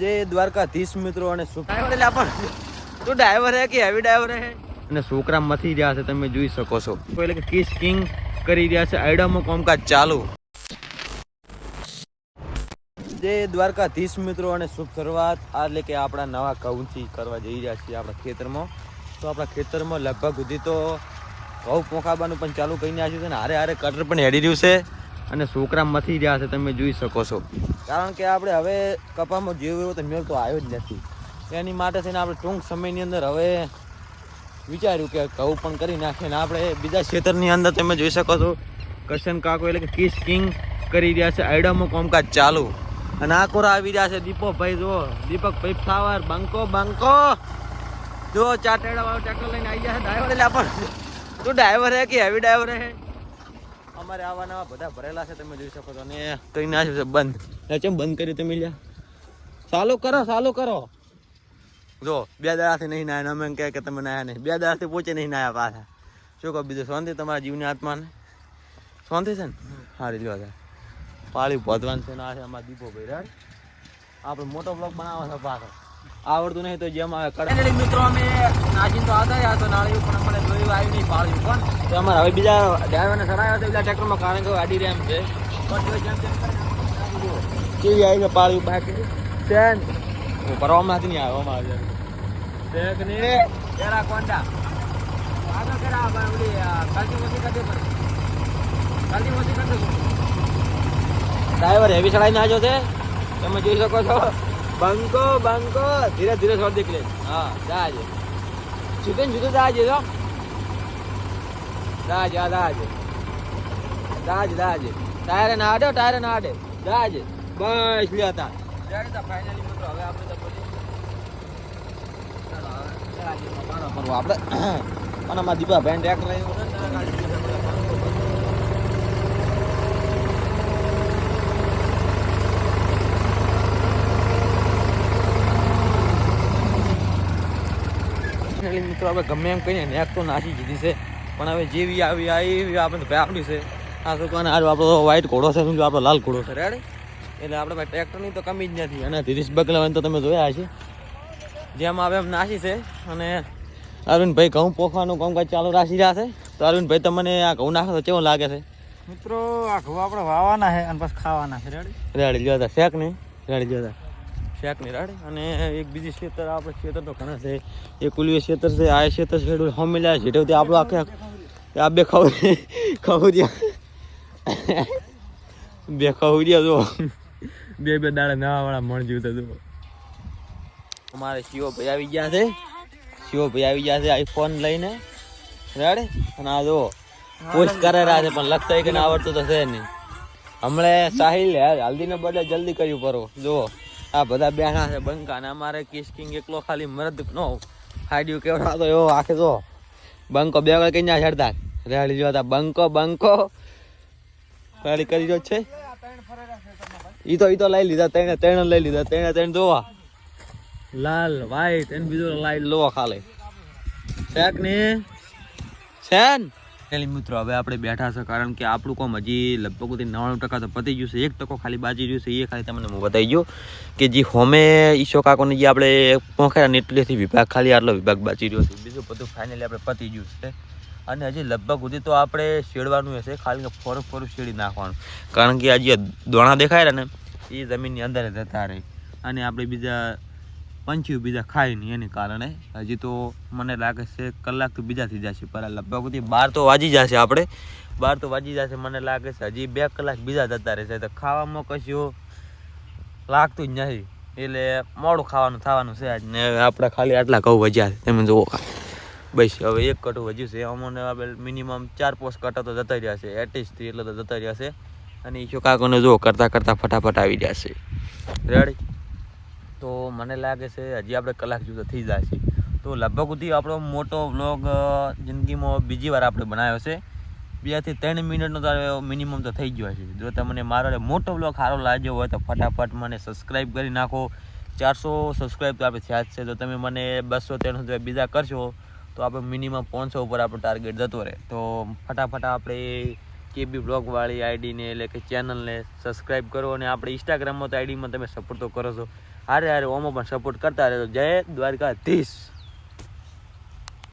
જે દ્વારકાધીશ મિત્રો અને તું ડ્રાઈવર હે કે હેવી ડ્રાઈવર હે અને છોકરા મથી રહ્યા છે, તમે જોઈ શકો છો. એટલે કે કિસ કિંગ કરી રહ્યા છે, આઈડામાં કામકાજ ચાલુ. જે દ્વારકાધીશ મિત્રો અને શુભ શરૂઆત એટલે કે આપણા નવા ઘઉંથી કરવા જઈ રહ્યા છીએ આપણા ખેતરમાં. તો આપણા ખેતરમાં લગભગ સુધી તો ઘઉં પોખાવાનું પણ ચાલુ કરી નાખ્યું છે ને હારે હારે કટર પણ હેડી રહ્યું છે અને છોકરા મથી રહ્યા છે, તમે જોઈ શકો છો. કારણ કે આપણે હવે કપામાં જેવું એવું તો મેળ તો આવ્યો જ નથી. એની માટે થઈને આપણે ટૂંક સમયની અંદર હવે વિચાર્યું કે ઘઉં પણ કરી નાખીએ ને આપણે બીજા ખેતરની અંદર તમે જોઈ શકો છો કરશન કાકો એટલે કે કિસ કિંગ કરી રહ્યા છે, આઈડામાં કામકાજ ચાલુ. અને આ કોરા આવી રહ્યા છે દીપકભાઈ, જો દીપકભાઈ ફ્લાવર બંકો બંકો જો ચાટેડા વાળો ટ્રેક્ટર લઈને આવી ગયા છે. ડ્રાઈવર એટલે આપણને તું ડ્રાઈવર હે કે હેવી ડ્રાઈવર હે? અમારે આવા નવા બધા ભરેલા છે, તમે જોઈ શકો છો. અને તો ના છે બંધ, કેમ બંધ કર્યું તમે લ્યા? ચાલુ કરો ચાલુ કરો. જો 2 દાડાથી નહીં નાયા, અમે કહે કે તમે નાયા નહીં, 2 દાડાથી પહોંચે નહીં નાયા પાછા. શું કહો બીજું શાંતિ તમારા જીવની આત્માને? શાંતિ છે ને? સારી લ્યો પાળી ભોધવાન છે ને આ છે અમારા દીપોભાઈ રાડ. આપણે મોટો બ્લોગ બનાવવા છે પાછો, આવડતું નહીં તો જેમ આવે કડે. મિત્રો અમે નાજીને તો આવતા રહ્યા તો નાળિયું પણ અમને જોયું આવ્યું નહીં પાળ્યું પણ તો અમારે હવે બીજા ડ્રાઈવરને ચડાવ્યા હતા બીજા ટ્રેક્ટરમાં, કારણ કે આડી રેમ છે કેવી આવી છે પાળ્યું બાકી છે ને ભરવામાં નહીં આવવામાં આવે ને તેરા કોંડા આગળ કરા ઓલી કાલથી મોટી કાઢે પણ કાલથી મોટી કાઢે. ડ્રાઈવર હેવી ચડાવીને આવ્યો છે, તમે જોઈ શકો છો. બંકો બંકો ધીરે ધીરે છોડ દીકલે. હા જાજે જુદે જુદે જાજે જો જાજે જાજે જાજે જાજે ટાયર ના આડે ટાયર ના આડે જાજે બસ લેતા રેડી. તો ફાઇનલી મિત્રો હવે આપણે તો ચાલો આપણે અને માં દીપા ભાઈ ટ્રેક્ટર લઈને મિત્રો આપણે ગમે એમ કહીને નેક તો નાસી દીધી છે, પણ હવે જેવી આવી આપણે ભાઈ આપણી છે. આ છોકરાને આ આપણો વ્હાઈટ ઘોડો છે, સમજો આપણો લાલ ઘોડો છે રેડી. એટલે આપણે ભાઈ ટ્રેક્ટરની તો કમી જ નથી. અને ધીરીશ બગલાવાને તો તમે જોયા છે જેમ આવે એમ નાસી છે. અને અરવિંદભાઈ ઘઉં પોખવાનું કામકાજ ચાલુ રાખી રહ્યા છે. તો અરવિંદભાઈ તમને આ ઘઉં નાખો તો કેવું લાગે છે મિત્રો? આ ઘઉં આપણે વાવવાના છે અને પછી ખાવાના છે રેડી. રેડી જોતા શેક નહીં રેડી જોતા શેક નહીં રાડે. અને એક બીજી ખેતર આપણે ખેતર તો ઘણા છે, એક ઓલી ખેતર છે, આ ખેતર છે હોમેલા છે આપણું આખે આ બે ખવડિયા બે ખવડિયા જો બે દાડા નવા વાળા મણ જીવતા જો. અમારે શિવો ભાઈ આવી ગયા છે, શિવો ભાઈ આવી ગયા છે આઈફોન લઈને રેડે. અને આ જો પોસ્ટ કરે રહ્યા છે પણ લખતા કે આવડતું તો છે નહીં. હમણાં સાહિલ હલ્દીને બદલે જલ્દી કર્યું પરો જુઓ. આ બધા બેઠા છે બંકા ને અમારે કિસ કિંગ એકલો ખાલી મરદ નો હાડ્યું કેવડાતો એવો આખે જો બંકો બે કઈ ના છડતા રેડી જોતા બંકો બંકો રેડી કરી રહ્યો છે. ઈ તો લઈ લીધા ત્રણ લઈ લીધા ત્રણ જોવા લાલ વ્હાઈટ એને બીજો લાઈટ લો ખાલી શેક ને શેન. મિત્રો હવે આપણે બેઠા છે કારણ કે આપણું કામ હજી લગભગ 99% તો પતી ગયું છે. 1% ખાલી બાજી રહ્યું છે. એ ખાલી તમને હું બતાવી ગયો કે જે હોમે ઈશો કાકોને જે આપણે પોખરા નેટલીથી વિભાગ ખાલી આટલો વિભાગ બાજી રહ્યો છે. બીજું બધું ફાઇનલી આપણે પતી ગયું છે. અને હજી લગભગ સુધી તો આપણે શેડવાનું હશે, ખાલી ફોરું શેડી નાખવાનું. કારણ કે આ જે દોણા દેખાય ને એ જમીનની અંદર જતા રહે અને આપણે બીજા પંચ્યું બીજા ખાય નહીં. એને કારણે હજી તો મને લાગે છે કલાક તો બીજા થઈ જશે, પર લગભગ 12 તો વાગી જશે. આપણે 12 તો વાગી જશે મને લાગે છે. હજી 2 કલાક બીજા જતા રહેશે તો ખાવામાં કશું લાગતું જ નથી. એટલે મોડું ખાવાનું થવાનું છે આજ. ને આપણે ખાલી આટલા ઘઉં વજ્યા છે તમે જુઓ. બસ હવે 1 કટું વધ્યું છે. અમને આપણે મિનિમમ 4-5 કટા તો જતા રહ્યા છે એટલીસ્ટ, એટલે તો જતા રહ્યા છે. અને ઈશો કાકોને જો કરતાં ફટાફટ આવી રહ્યા છે રેડી. તો મને લાગે છે હજી આપણે કલાક જેવું થઈ જાય છે. તો લગભગ સુધી આપણો મોટો વ્લોગ જિંદગીમાં બીજી વાર આપણે બનાવ્યો છે. 2 થી 3 મિનિટનો તો મિનિમમ તો થઈ ગયો છે. જો તમને મારો મોટો વ્લોગ સારો લાગ્યો હોય તો ફટાફટ મને સબસ્ક્રાઈબ કરી નાખો. 400 સબસ્ક્રાઈબ તો આપણે થયા જ છે. તો તમે મને 200-300 બીજા કરશો તો આપણે મિનિમમ 500 ઉપર આપણો ટાર્ગેટ જતો રહે. તો ફટાફટ આપણે કેબી બ્લોગવાળી આઈડીને એટલે કે ચેનલને સબસ્ક્રાઈબ કરો. અને આપણે ઇન્સ્ટાગ્રામમાં તો આઈડીમાં તમે સપોર્ટ તો કરો છો. હારે હારે ઓમાં પણ સપોર્ટ કરતા રહેજો. જય દ્વારકાધીશ.